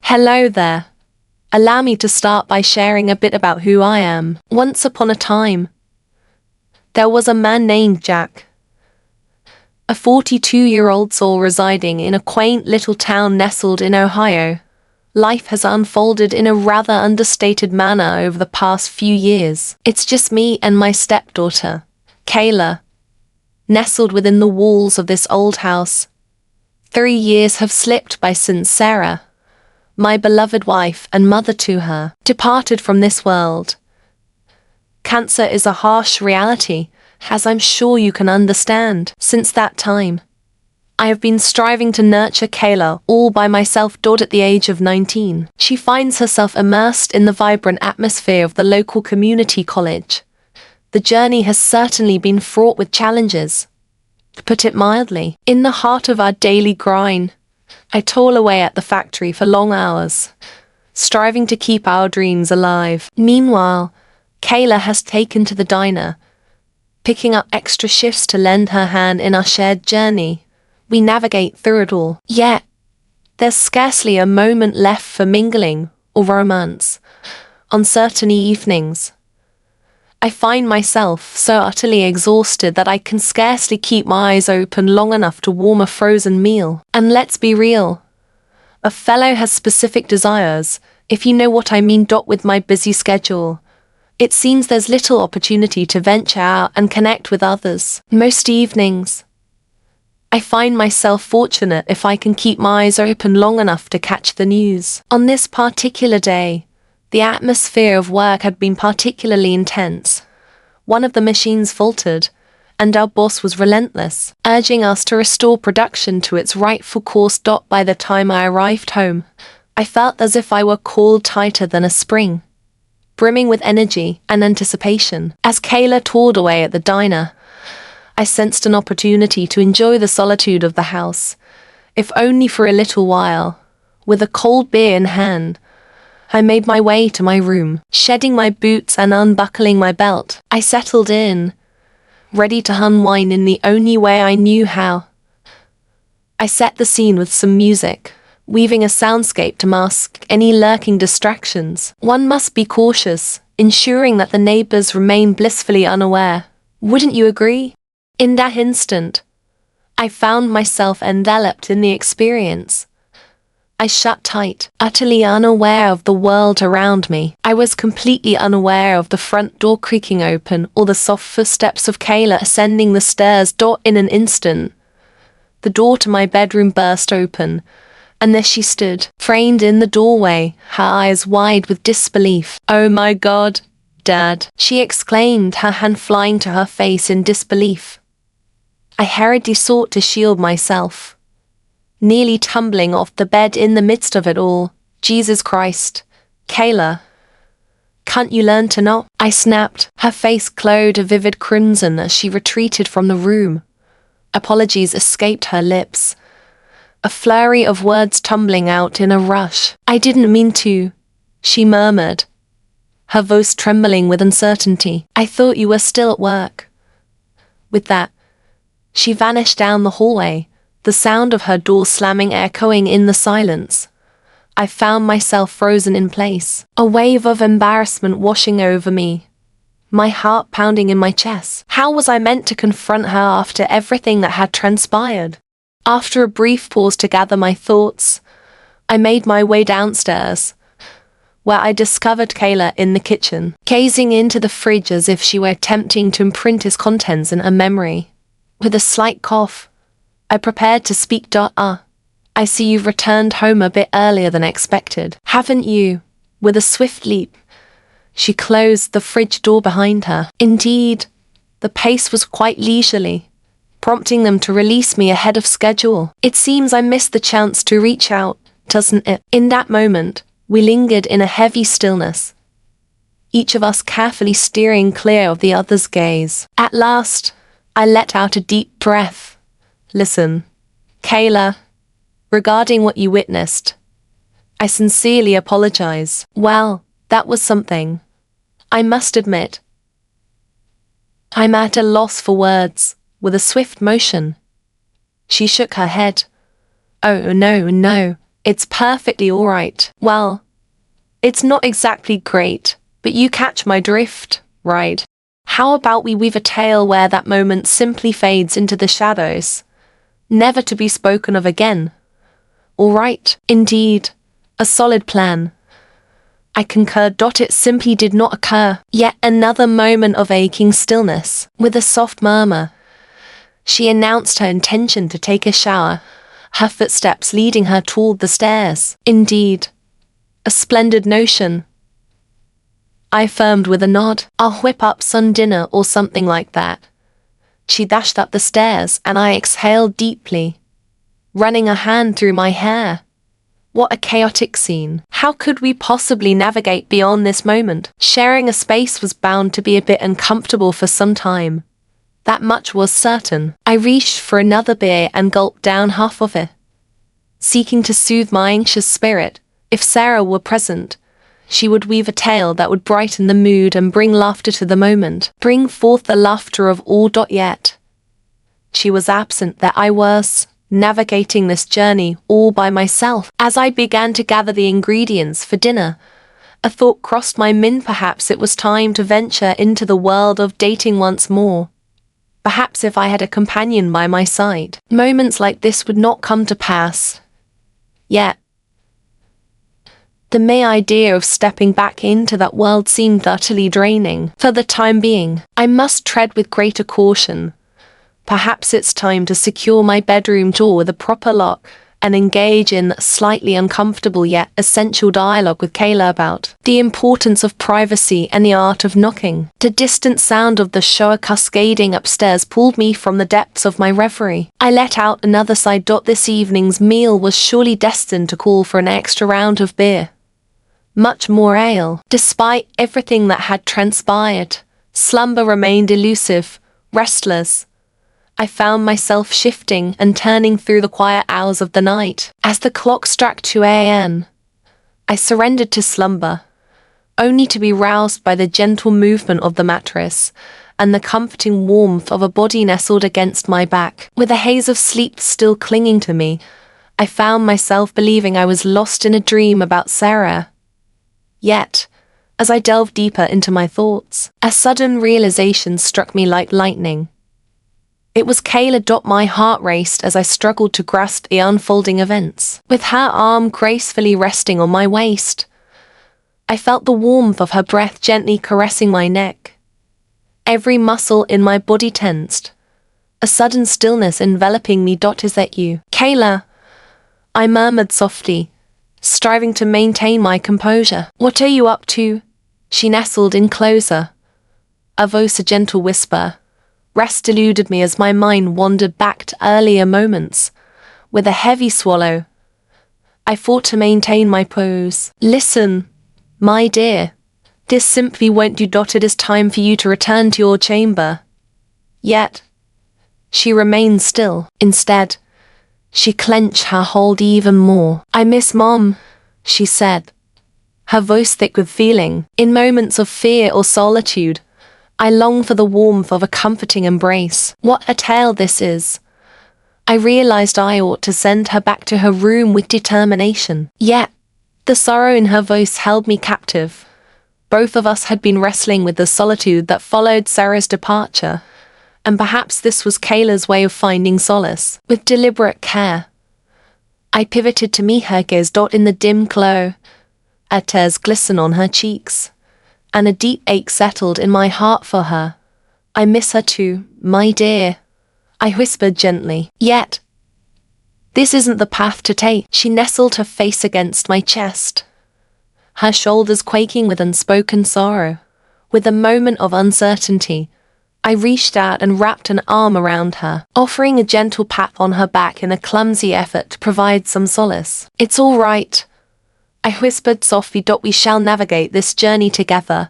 Hello there. Allow me to start by sharing a bit about who I am. Once upon a time, there was a man named Jack, a 42-year-old soul residing in a quaint little town nestled in Ohio. Life has unfolded in a rather understated manner over the past few years. It's just me and my stepdaughter, Kayla, nestled within the walls of this old house. 3 years have slipped by since Sarah, my beloved wife and mother to her, departed from this world. Cancer is a harsh reality, as I'm sure you can understand. Since that time, I have been striving to nurture Kayla all by myself. At the age of 19, she finds herself immersed in the vibrant atmosphere of the local community college. The journey has certainly been fraught with challenges, to put it mildly. In the heart of our daily grind, I toil away at the factory for long hours, striving to keep our dreams alive. Meanwhile, Kayla has taken to the diner, picking up extra shifts to lend her hand in our shared journey. We navigate through it all. Yet, there's scarcely a moment left for mingling or romance. On certain evenings, I find myself so utterly exhausted that I can scarcely keep my eyes open long enough to warm a frozen meal. And let's be real, a fellow has specific desires, if you know what I mean. With my busy schedule, it seems there's little opportunity to venture out and connect with others. Most evenings, I find myself fortunate if I can keep my eyes open long enough to catch the news. On this particular day, the atmosphere of work had been particularly intense. One of the machines faltered, and our boss was relentless, urging us to restore production to its rightful course. By the time I arrived home, I felt as if I were coiled tighter than a spring, brimming with energy and anticipation. As Kayla toiled away at the diner, I sensed an opportunity to enjoy the solitude of the house, if only for a little while. With a cold beer in hand, I made my way to my room. Shedding my boots and unbuckling my belt, I settled in, ready to unwind in the only way I knew how. I set the scene with some music, weaving a soundscape to mask any lurking distractions. One must be cautious, ensuring that the neighbors remain blissfully unaware. Wouldn't you agree? In that instant, I found myself enveloped in the experience. I shut tight, utterly unaware of the world around me. I was completely unaware of the front door creaking open or the soft footsteps of Kayla ascending the stairs. In an instant, the door to my bedroom burst open, and there she stood, framed in the doorway, her eyes wide with disbelief. "Oh my God, Dad," she exclaimed, her hand flying to her face in disbelief. I hurriedly sought to shield myself, nearly tumbling off the bed in the midst of it all. "Jesus Christ, Kayla, can't you learn to not?" I snapped. Her face glowed a vivid crimson as she retreated from the room. Apologies escaped her lips, a flurry of words tumbling out in a rush. "I didn't mean to," she murmured, her voice trembling with uncertainty. "I thought you were still at work." With that, she vanished down the hallway, the sound of her door slamming echoing in the silence. I found myself frozen in place, a wave of embarrassment washing over me, my heart pounding in my chest. How was I meant to confront her after everything that had transpired? After a brief pause to gather my thoughts, I made my way downstairs, where I discovered Kayla in the kitchen, gazing into the fridge as if she were attempting to imprint its contents in her memory. With a slight cough, I prepared to speak. "I see you've returned home a bit earlier than expected, haven't you?" With a swift leap, she closed the fridge door behind her. Indeed, the pace was quite leisurely, prompting them to release me ahead of schedule. It seems I missed the chance to reach out, doesn't it? In that moment, we lingered in a heavy stillness, each of us carefully steering clear of the other's gaze. At last, I let out a deep breath. "Listen, Kayla, regarding what you witnessed, I sincerely apologize." Well, that was something, I must admit. I'm at a loss for words. With a swift motion, she shook her head. "Oh no, It's perfectly alright. Well, it's not exactly great, but you catch my drift, right? How about we weave a tale where that moment simply fades into the shadows, never to be spoken of again? Alright, indeed. A solid plan. I concur. It simply did not occur. Yet another moment of aching stillness. With a soft murmur, she announced her intention to take a shower, her footsteps leading her toward the stairs. Indeed, a splendid notion. I affirmed with a nod. I'll whip up some dinner or something like that. She dashed up the stairs and I exhaled deeply, running a hand through my hair. What a chaotic scene. How could we possibly navigate beyond this moment? Sharing a space was bound to be a bit uncomfortable for some time. That much was certain. I reached for another beer and gulped down half of it, seeking to soothe my anxious spirit. If Sarah were present, she would weave a tale that would brighten the mood and bring laughter to the moment. Bring forth the laughter of all. Yet she was absent. That I was navigating this journey all by myself. As I began to gather the ingredients for dinner, a thought crossed my mind. Perhaps it was time to venture into the world of dating once more. Perhaps if I had a companion by my side, moments like this would not come to pass. Yet the mere idea of stepping back into that world seemed utterly draining. For the time being, I must tread with greater caution. Perhaps it's time to secure my bedroom door with a proper lock and engage in slightly uncomfortable yet essential dialogue with Kayla about the importance of privacy and the art of knocking. The distant sound of the shower cascading upstairs pulled me from the depths of my reverie. I let out another sigh. This evening's meal was surely destined to call for an extra round of beer. Much more ale. Despite everything that had transpired, slumber remained elusive, restless. I found myself shifting and turning through the quiet hours of the night. As the clock struck 2 a.m., I surrendered to slumber, only to be roused by the gentle movement of the mattress and the comforting warmth of a body nestled against my back. With a haze of sleep still clinging to me, I found myself believing I was lost in a dream about Sarah. Yet, as I delved deeper into my thoughts, a sudden realization struck me like lightning. It was Kayla. My heart raced as I struggled to grasp the unfolding events. With her arm gracefully resting on my waist, I felt the warmth of her breath gently caressing my neck. Every muscle in my body tensed, a sudden stillness enveloping me. Is that you, Kayla? I murmured softly, striving to maintain my composure. What are you up to? She nestled in closer, a voice a gentle whisper. Rest eluded me as my mind wandered back to earlier moments. With a heavy swallow, I fought to maintain my pose. Listen, my dear, this simply won't do. It is time for you to return to your chamber. Yet, she remained still. Instead, she clenched her hold even more. I miss Mom, she said, her voice thick with feeling. In moments of fear or solitude, I long for the warmth of a comforting embrace. What a tale this is. I realized I ought to send her back to her room with determination. Yet, the sorrow in her voice held me captive. Both of us had been wrestling with the solitude that followed Sarah's departure, and perhaps this was Kayla's way of finding solace. With deliberate care, I pivoted to meet her gaze. In the dim glow, a tears glistened on her cheeks, and a deep ache settled in my heart for her. I miss her too, my dear, I whispered gently. Yet, this isn't the path to take. She nestled her face against my chest, her shoulders quaking with unspoken sorrow. With a moment of uncertainty, I reached out and wrapped an arm around her, offering a gentle pat on her back in a clumsy effort to provide some solace. It's all right, I whispered softly. We shall navigate this journey together.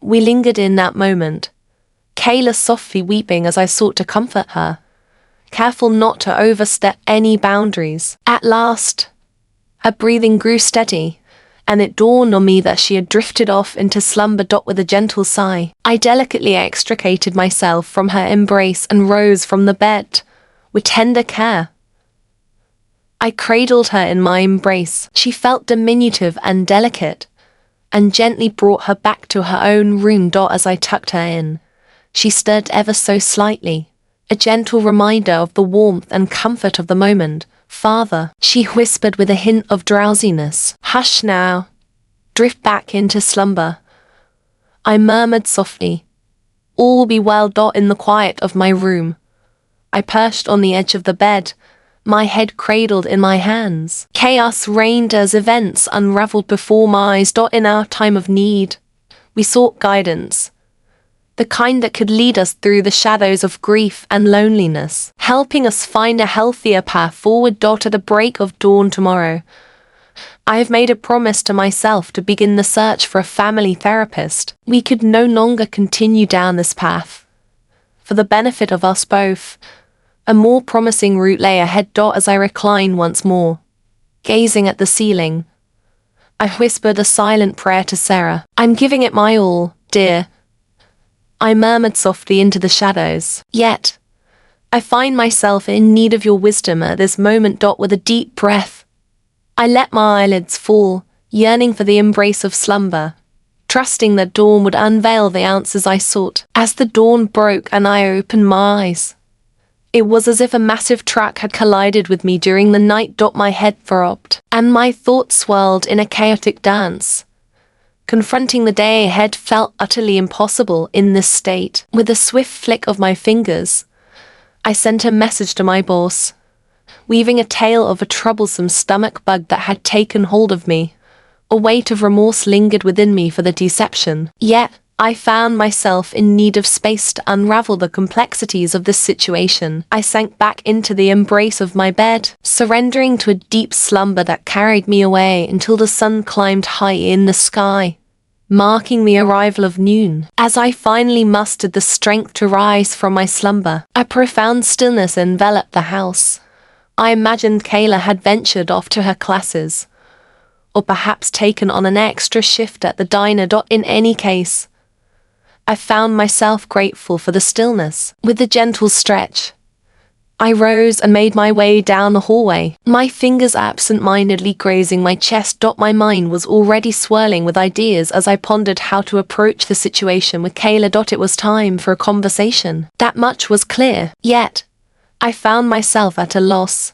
We lingered in that moment, Kayla softly weeping as I sought to comfort her, careful not to overstep any boundaries. At last, her breathing grew steady, and it dawned on me that she had drifted off into slumber. With a gentle sigh, I delicately extricated myself from her embrace and rose from the bed with tender care. I cradled her in my embrace. She felt diminutive and delicate, and gently brought her back to her own room. As I tucked her in, she stirred ever so slightly, a gentle reminder of the warmth and comfort of the moment. "Father," she whispered with a hint of drowsiness. "Hush now. Drift back into slumber," I murmured softly. "All will be well." In the quiet of my room, I perched on the edge of the bed, my head cradled in my hands. Chaos reigned as events unraveled before my eyes. In our time of need, we sought guidance, the kind that could lead us through the shadows of grief and loneliness, helping us find a healthier path forward. At the break of dawn tomorrow, I have made a promise to myself to begin the search for a family therapist. We could no longer continue down this path. For the benefit of us both, a more promising route lay ahead. As I reclined once more, gazing at the ceiling, I whispered a silent prayer to Sarah. "I'm giving it my all, dear," I murmured softly into the shadows. "Yet, I find myself in need of your wisdom at this moment." With a deep breath, I let my eyelids fall, yearning for the embrace of slumber, trusting that dawn would unveil the answers I sought. As the dawn broke and I opened my eyes, it was as if a massive truck had collided with me during the night. My head throbbed, and my thoughts swirled in a chaotic dance. Confronting the day ahead felt utterly impossible in this state. With a swift flick of my fingers, I sent a message to my boss, weaving a tale of a troublesome stomach bug that had taken hold of me. A weight of remorse lingered within me for the deception. Yet, I found myself in need of space to unravel the complexities of this situation. I sank back into the embrace of my bed, surrendering to a deep slumber that carried me away until the sun climbed high in the sky, marking the arrival of noon. As I finally mustered the strength to rise from my slumber, a profound stillness enveloped the house. I imagined Kayla had ventured off to her classes, or perhaps taken on an extra shift at the diner. In any case, I found myself grateful for the stillness. With a gentle stretch, I rose and made my way down the hallway, my fingers absent-mindedly grazing my chest. My mind was already swirling with ideas as I pondered how to approach the situation with Kayla. It was time for a conversation. That much was clear. Yet, I found myself at a loss,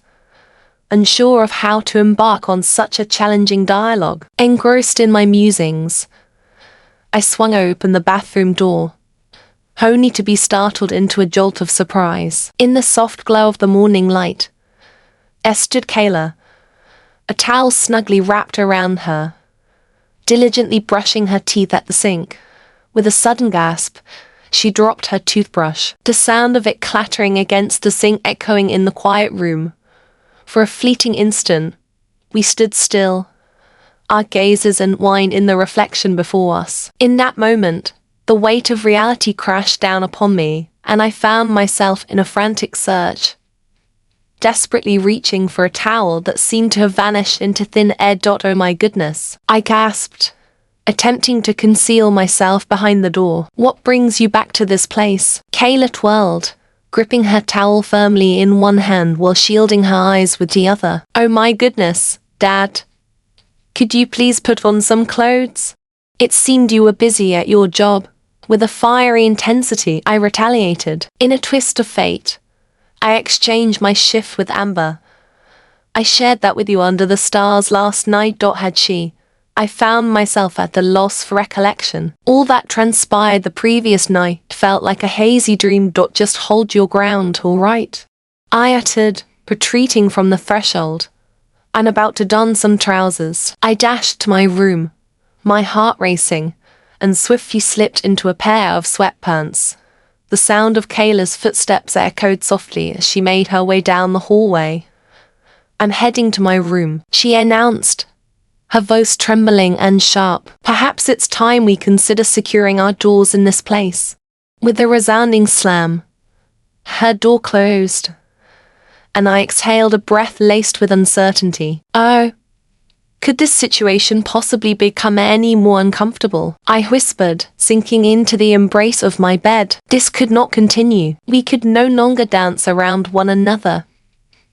unsure of how to embark on such a challenging dialogue. Engrossed in my musings, I swung open the bathroom door, only to be startled into a jolt of surprise. In the soft glow of the morning light, there stood Kayla, a towel snugly wrapped around her, diligently brushing her teeth at the sink. With a sudden gasp, she dropped her toothbrush, the sound of it clattering against the sink echoing in the quiet room. For a fleeting instant, we stood still, our gazes entwined in the reflection before us. In that moment, the weight of reality crashed down upon me, and I found myself in a frantic search, desperately reaching for a towel that seemed to have vanished into thin air. "Oh my goodness," I gasped, attempting to conceal myself behind the door. "What brings you back to this place?" Kayla twirled, gripping her towel firmly in one hand while shielding her eyes with the other. "Oh my goodness, Dad. Could you please put on some clothes? It seemed you were busy at your job." With a fiery intensity, I retaliated. In a twist of fate, I exchanged my shift with Amber. "I shared that with you under the stars last night." Had she? I found myself at a loss for recollection. All that transpired the previous night felt like a hazy dream. "Just hold your ground, all right?" I uttered, retreating from the threshold. "I'm about to don some trousers." I dashed to my room, my heart racing, and swiftly slipped into a pair of sweatpants. The sound of Kayla's footsteps echoed softly as she made her way down the hallway. "I'm heading to my room," she announced, her voice trembling and sharp. "Perhaps it's time we consider securing our doors in this place." With a resounding slam, her door closed, and I exhaled a breath laced with uncertainty. Oh, could this situation possibly become any more uncomfortable? I whispered, sinking into the embrace of my bed. This could not continue. We could no longer dance around one another,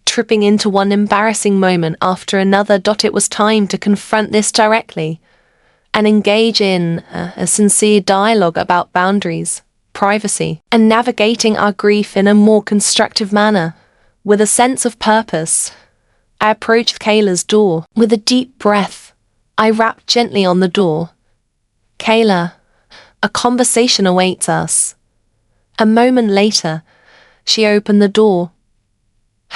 tripping into one embarrassing moment after another. It was time to confront this directly and engage in a sincere dialogue about boundaries, privacy, and navigating our grief in a more constructive manner. With a sense of purpose, I approached Kayla's door. With a deep breath, I rapped gently on the door. "Kayla, a conversation awaits us." A moment later, she opened the door.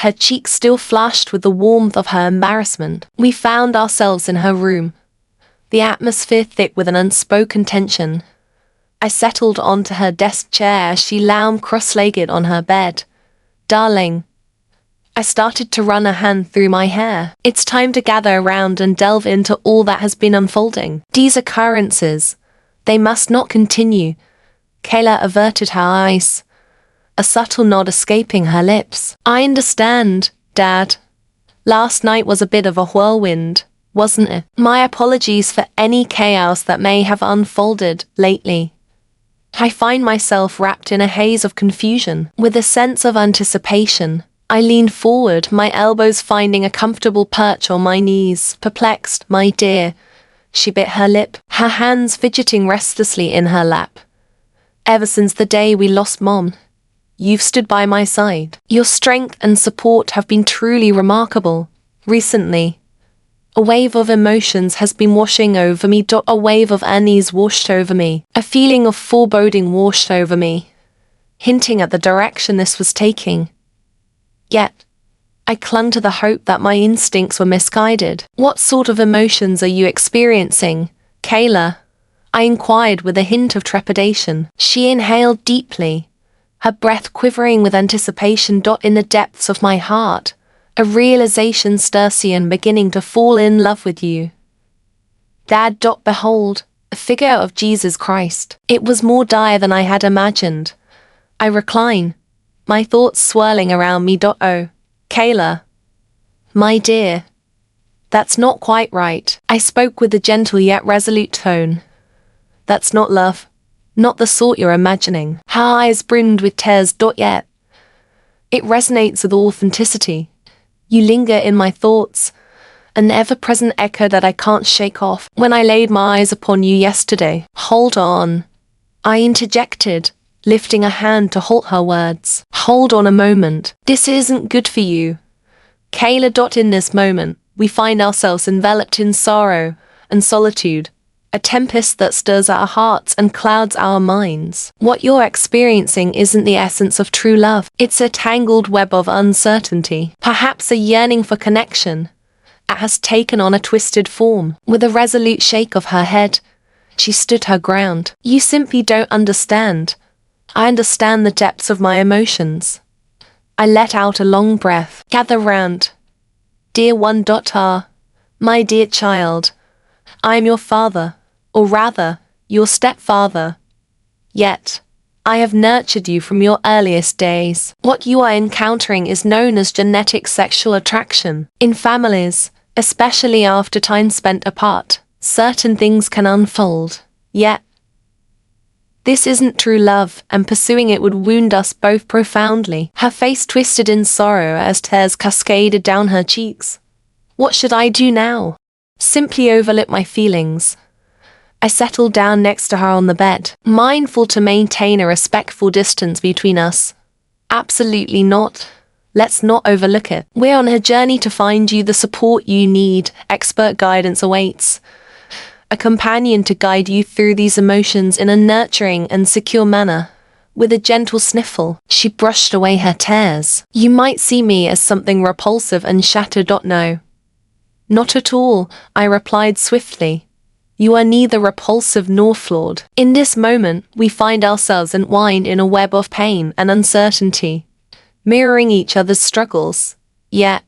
Her cheeks still flushed with the warmth of her embarrassment. We found ourselves in her room, the atmosphere thick with an unspoken tension. I settled onto her desk chair as she lounged cross-legged on her bed. "Darling," I started to run a hand through my hair. "It's time to gather around and delve into all that has been unfolding. These occurrences, they must not continue." Kayla averted her eyes, a subtle nod escaping her lips. "I understand, Dad. Last night was a bit of a whirlwind, wasn't it? My apologies for any chaos that may have unfolded lately." I find myself wrapped in a haze of confusion. With a sense of anticipation, I leaned forward, my elbows finding a comfortable perch on my knees. "Perplexed, my dear." She bit her lip, her hands fidgeting restlessly in her lap. "Ever since the day we lost Mom, you've stood by my side. Your strength and support have been truly remarkable. Recently, a wave of emotions has been washing over me. A wave of unease washed over me. A feeling of foreboding washed over me, hinting at the direction this was taking. Yet, I clung to the hope that my instincts were misguided. "What sort of emotions are you experiencing, Kayla?" I inquired with a hint of trepidation. She inhaled deeply, her breath quivering with anticipation. "In the depths of my heart, a realization Sturcian beginning to fall in love with you, Dad. Behold, a figure of Jesus Christ." It was more dire than I had imagined. I recline, my thoughts swirling around me. "Oh, Kayla, my dear, that's not quite right." I spoke with a gentle yet resolute tone. "That's not love. Not the sort you're imagining." Her eyes brimmed with tears. "Yet, it resonates with authenticity. You linger in my thoughts, an ever-present echo that I can't shake off. When I laid my eyes upon you yesterday." "Hold on," I interjected, lifting a hand to halt her words. "Hold on a moment. This isn't good for you, Kayla. In this moment, we find ourselves enveloped in sorrow and solitude, a tempest that stirs our hearts and clouds our minds. What you're experiencing isn't the essence of true love. It's a tangled web of uncertainty, perhaps a yearning for connection. It has taken on a twisted form." With a resolute shake of her head, she stood her ground. "You simply don't understand. I understand the depths of my emotions." I let out a long breath. "Gather round, dear one. My dear child, I am your father, or rather, your stepfather. Yet, I have nurtured you from your earliest days. What you are encountering is known as genetic sexual attraction. In families, especially after time spent apart, certain things can unfold. Yet, this isn't true love, and pursuing it would wound us both profoundly." Her face twisted in sorrow as tears cascaded down her cheeks. What should I do now? Simply overlook my feelings? I settled down next to her on the bed, mindful to maintain a respectful distance between us. "Absolutely not. Let's not overlook it. We're on a journey to find you the support you need. Expert guidance awaits. A companion to guide you through these emotions in a nurturing and secure manner." With a gentle sniffle, she brushed away her tears. "You might see me as something repulsive and shattered. No. Not at all," I replied swiftly. "You are neither repulsive nor flawed. In this moment, we find ourselves entwined in a web of pain and uncertainty, mirroring each other's struggles. Yet,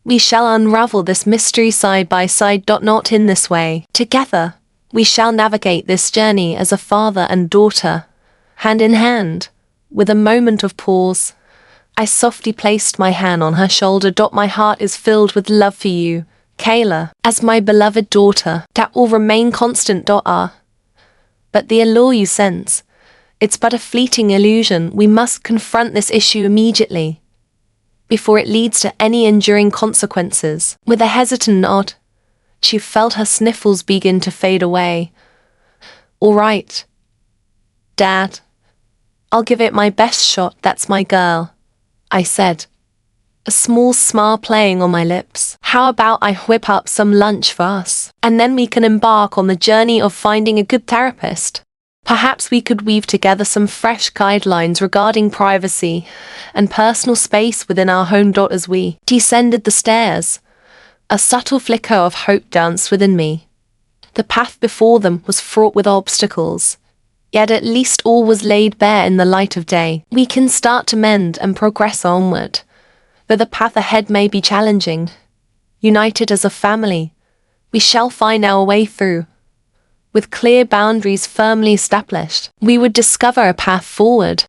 we shall unravel this mystery side by side. Not in this way. Together, we shall navigate this journey as a father and daughter, hand in hand." With a moment of pause, I softly placed my hand on her shoulder. "My heart is filled with love for you, Kayla, as my beloved daughter. That will remain constant. But the allure you sense, it's but a fleeting illusion. We must confront this issue immediately. before it leads to any enduring consequences. With a hesitant nod, she felt her sniffles begin to fade away. All right, Dad. I'll give it my best shot, that's my girl, I said, a small smile playing on my lips. How about I whip up some lunch for us, and then we can embark on the journey of finding a good therapist? Perhaps we could weave together some fresh guidelines regarding privacy and personal space within our home. As we descended the stairs, a subtle flicker of hope danced within me. The path before them was fraught with obstacles, yet at least all was laid bare in the light of day. We can start to mend and progress onward, though the path ahead may be challenging. United as a family, we shall find our way through. With clear boundaries firmly established, we would discover a path forward.